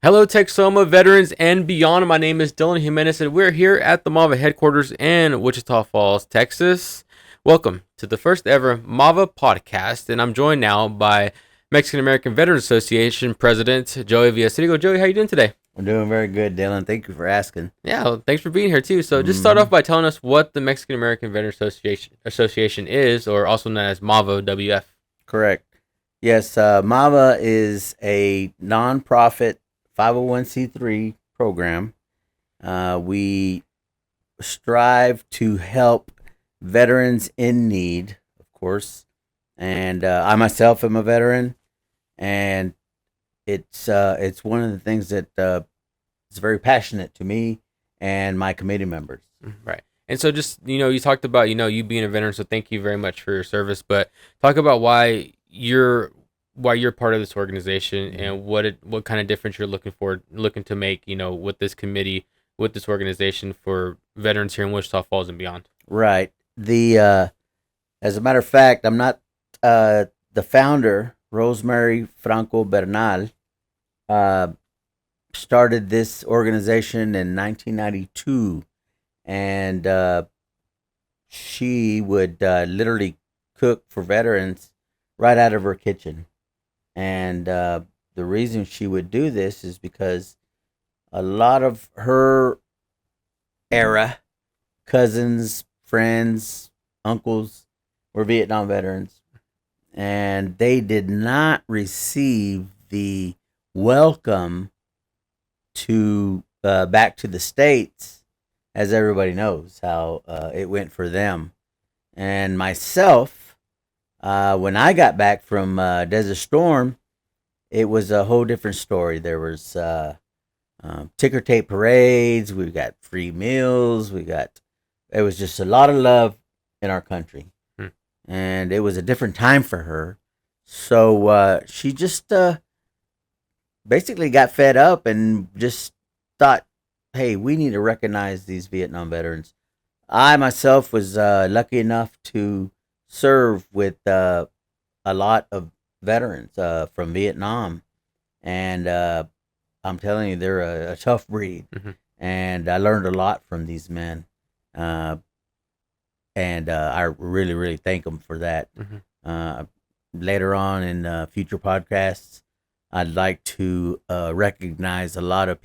Hello, Texoma veterans and beyond. My name is Dylan Jimenez, and we're here at the MAVA headquarters in Wichita Falls, Texas. Welcome to the first ever MAVA Podcast, and I'm joined now by Mexican American Veterans Association President Jose Villastrigo. Joey, how you doing today? I'm doing very good, Dylan. Thank you for asking. Yeah, well, thanks for being here too. So, just start off by telling us what the Mexican American Veterans Association is, or also known as MAVA WF. Correct. Yes, MAVA is a nonprofit 501c3 program. We strive to help veterans in need, of course. And I myself am a veteran, and it's one of the things that is very passionate to me and my committee members. Right. And so just, you talked about, you being a veteran, so thank you very much for your service, but talk about why you're part of this organization and what kind of difference you're looking to make, with this committee, with this organization for veterans here in Wichita Falls and beyond. Right. As a matter of fact, I'm not the founder. Rosemary Franco Bernal started this organization in 1992, and she would literally cook for veterans right out of her kitchen. And the reason she would do this is because a lot of her era cousins, friends, uncles were Vietnam veterans, and they did not receive the welcome to back to the States, as everybody knows how it went for them. And myself, when I got back from Desert Storm, it was a whole different story. There was ticker tape parades. We got free meals. It was just a lot of love in our country. And it was a different time for her. So she just basically got fed up and just thought, hey, we need to recognize these Vietnam veterans. I myself was lucky enough to serve with a lot of veterans from Vietnam. And I'm telling you, they're a tough breed. And I learned a lot from these men. And I really, really thank them for that. Later on in future podcasts, I'd like to recognize a lot of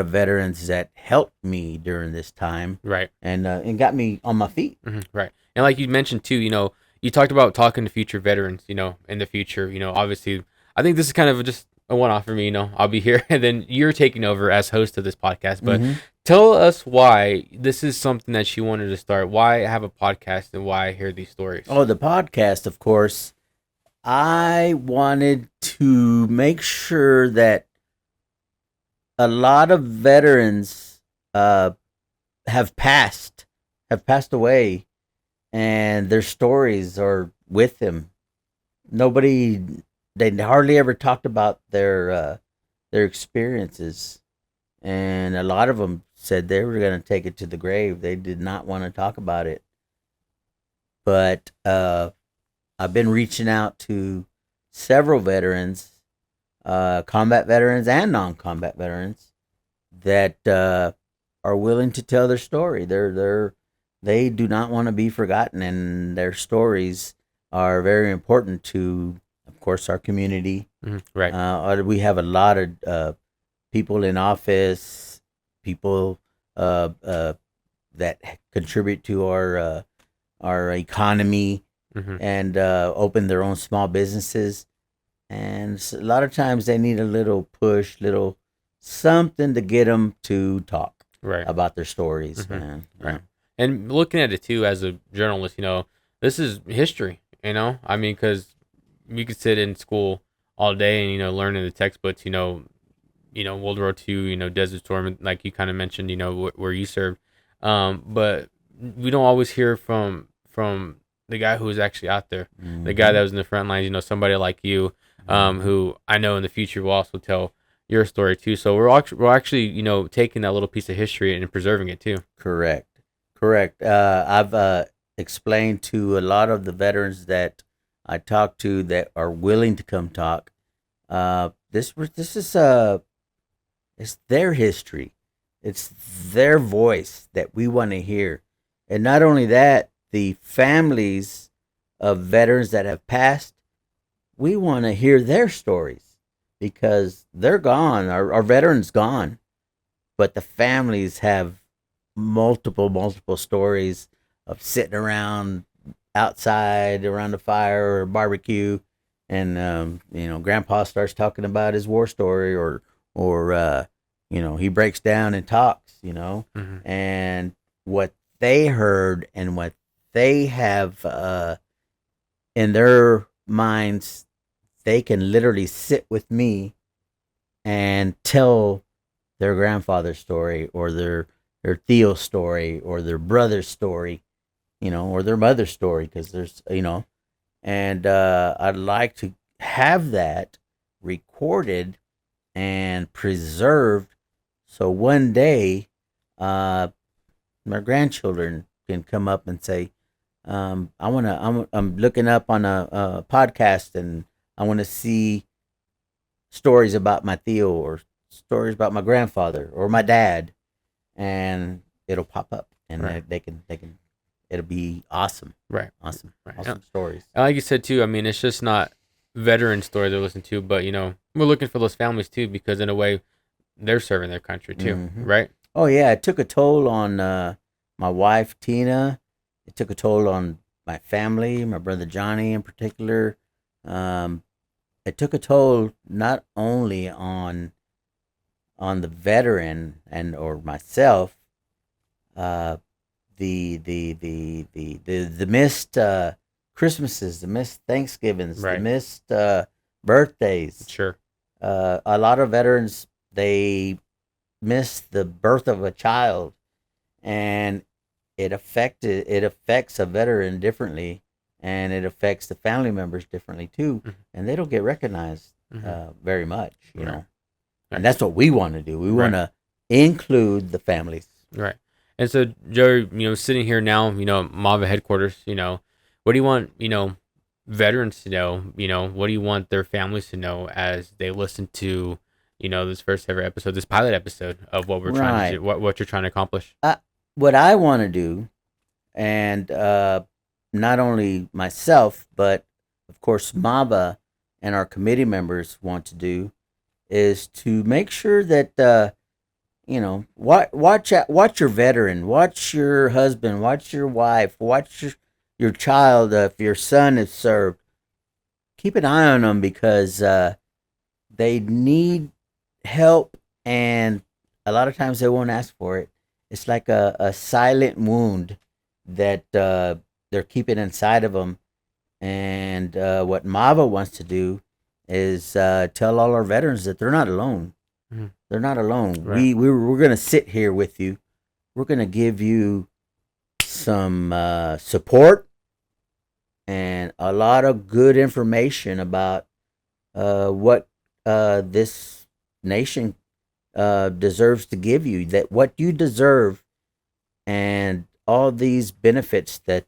veterans that helped me during this time, Right. And got me on my feet. Right. And like you mentioned too, you talked about talking to future veterans, in the future. Obviously, I think this is kind of just a one-off for me. I'll be here, and then you're taking over as host of this podcast. But tell us why this is something that you wanted to start. Why have a podcast, and why hear these stories? Oh, the podcast, of course. I wanted to make sure that a lot of veterans have passed away, and their stories are with them. They hardly ever talked about their experiences, and a lot of them said they were going to take it to the grave. They did not want to talk about it. But I've been reaching out to several veterans, combat veterans and non-combat veterans, that are willing to tell their story. They do not want to be forgotten, and their stories are very important to, of course, our community. Right. We have a lot of people in office, people that contribute to our economy, and open their own small businesses. And a lot of times they need a little push, little something to get them to talk about their stories, man. Right. And looking at it too as a journalist, this is history, I mean, because you could sit in school all day and, learning the textbooks, World War II, Desert Storm, like you kind of mentioned, where you served. But we don't always hear from the guy who was actually out there, the guy that was in the front lines, somebody like you, who I know in the future will also tell your story too. So we're actually, taking that little piece of history and preserving it too. Correct. I've explained to a lot of the veterans that I talk to that are willing to come talk, this is it's their history. It's their voice that we want to hear. And not only that, the families of veterans that have passed, we want to hear their stories because they're gone. Our veterans gone, but the families have multiple stories of sitting around outside around the fire or barbecue, and Grandpa starts talking about his war story, or he breaks down and talks, and what they heard and what they have in their minds, they can literally sit with me and tell their grandfather's story or their Theo's story or their brother's story, or their mother's story, because there's, and I'd like to have that recorded and preserved so one day my grandchildren can come up and say, I'm looking up on a podcast and I want to see stories about my Theo or stories about my grandfather or my dad, and it'll pop up and Right. they can it'll be awesome. Right. Awesome Right. stories. And like you said too, I mean, it's just not veteran stories they're listening to, but we're looking for those families too, because in a way, they're serving their country too, Mhm. right? Oh yeah, it took a toll on my wife Tina. It took a toll on my family, my brother Johnny in particular. It took a toll not only on the veteran and or myself, the missed Christmases, the missed Thanksgivings, the Right. missed birthdays. Sure. A lot of veterans, they miss the birth of a child, and it affects a veteran differently, and it affects the family members differently too, Mhm. and they don't get recognized Mhm. very much, Right. know. And that's what we want to do. We Right. want to include the families. Right. And so, Joe, sitting here now, MAVA headquarters, what do you want, veterans to know? What do you want their families to know as they listen to, this first ever episode, this pilot episode of what we're trying to Right. do, what you're trying to accomplish? What I want to do, and not only myself, but of course MAVA and our committee members want to do, is to make sure that watch your veteran, watch your husband, watch your wife, watch your child. If your son is served, keep an eye on them, because they need help, and a lot of times they won't ask for it. It's like a silent wound that they're keeping inside of them. And what MAVA wants to do is tell all our veterans that they're not alone. Mhm. They're not alone. Right. We're going to sit here with you. We're going to give you some support and a lot of good information about what this nation deserves to give you, that what you deserve, and all these benefits that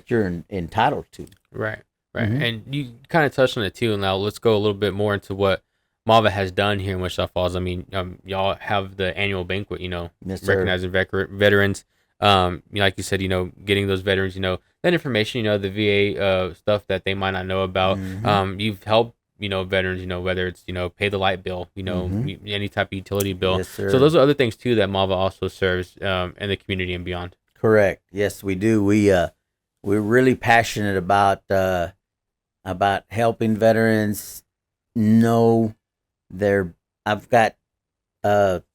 you're entitled to. Right. Right. Mhm. And you kind of touched on it too. Now let's go a little bit more into what MAVA has done here in Wichita Falls. I mean, y'all have the annual banquet, Yes, sir. recognizing veterans. Like you said, getting those veterans, that information, the VA stuff that they might not know about. Mhm. You've helped, veterans, whether it's, pay the light bill, Mhm. any type of utility bill. Yes, sir. So those are other things too that MAVA also serves in the community and beyond. Correct. Yes, we do. We're really passionate about helping veterans know their. I've got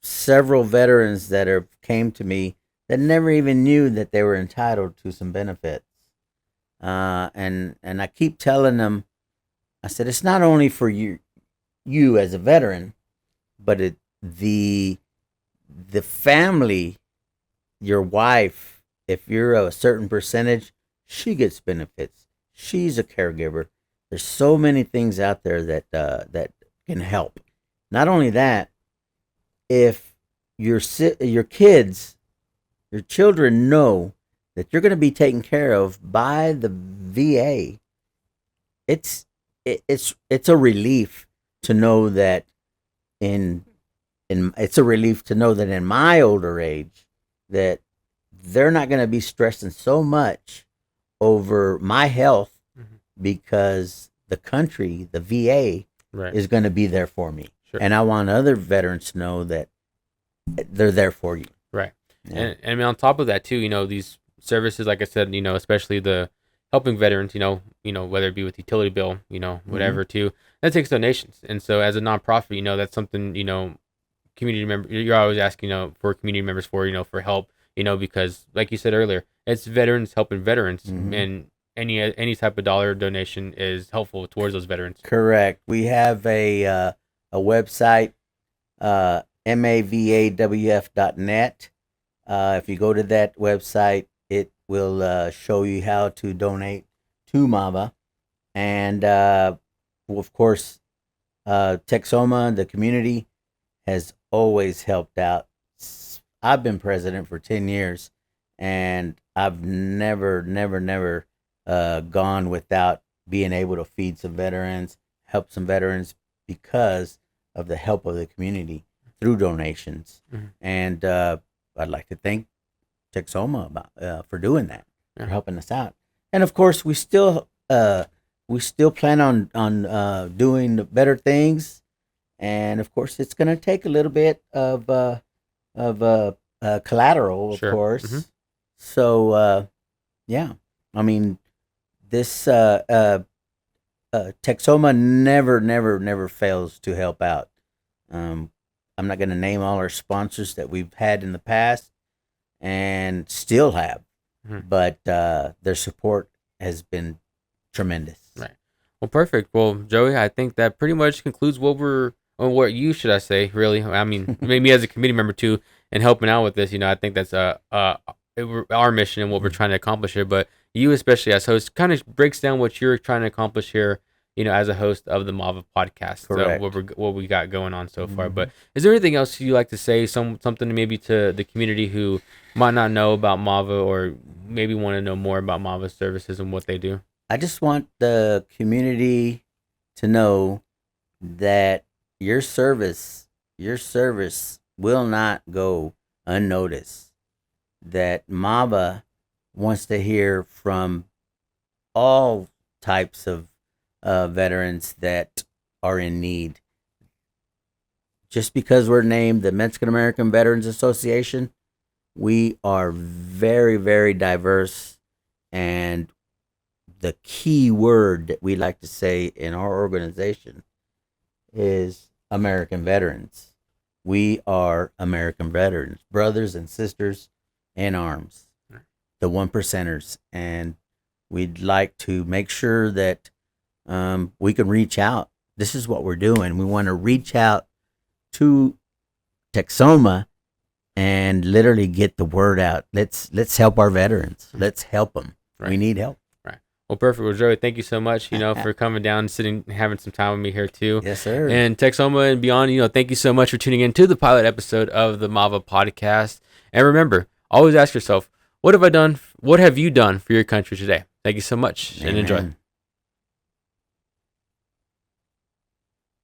several veterans that have came to me that never even knew that they were entitled to some benefits. And I keep telling them, I said, it's not only for you as a veteran, but the family, your wife. If you're a certain percentage, she gets benefits. She's a caregiver. There's so many things out there that can help. Not only that, if your kids, your children know that you're going to be taken care of by the VA, it's a relief to know that in it's a relief to know that in my older age that they're not going to be stressing so much over my health because the country, the VA, is going to be there for me. Sure. And I want other veterans to know that they're there for you. Right. Yeah. And I mean, on top of that too, these services, like I said, especially the helping veterans, whether it be with utility bill, whatever too, that takes donations. And so as a nonprofit, that's something, community member, you're always asking, for community members for help, because like you said earlier, it's veterans helping veterans, and any type of dollar donation is helpful towards those veterans. Correct. We have a website, mavawf.net. If you go to that website, it will show you how to donate to MAVA. And of course, Texoma, the community, has always helped out. I've been president for 10 years, and I've never gone without being able to feed some veterans, help some veterans because of the help of the community through donations. And I'd like to thank Texoma about for doing that, for helping us out. And of course, we still plan on doing better things. And of course, it's going to take a little bit of collateral, of course. So yeah, I mean, this Texoma never fails to help out. I'm not going to name all our sponsors that we've had in the past and still have, but their support has been tremendous. Right. Well, perfect. Well, Joey, I think that pretty much concludes what you should I say, really. I mean, maybe as a committee member too, and helping out with this, I think that's our mission and what we're trying to accomplish here. But you, especially as host, kind of breaks down what you're trying to accomplish here, as a host of the MAVA podcast. Correct. What we got going on so far. But is there anything else you'd like to say? Something maybe to the community who might not know about MAVA or maybe want to know more about MAVA services and what they do? I just want the community to know that your service will not go unnoticed. That MAVA wants to hear from all types of veterans that are in need. Just because we're named the Mexican American Veterans Association, we are very, very diverse, and the key word that we like to say in our organization is American veterans. We are American veterans, brothers and sisters in arms, the 1%ers, and we'd like to make sure that we can reach out. This is what we're doing. We want to reach out to Texoma and literally get the word out. Let's help our veterans. Let's help them. Right. We need help. Right. Well, perfect. Well, Joey, thank you so much, for coming down, sitting, having some time with me here too. Yes, sir. And Texoma and beyond, thank you so much for tuning in to the pilot episode of the MAVA podcast. And remember, always ask yourself, what have I done? What have you done for your country today? Thank you so much. Amen. And enjoy.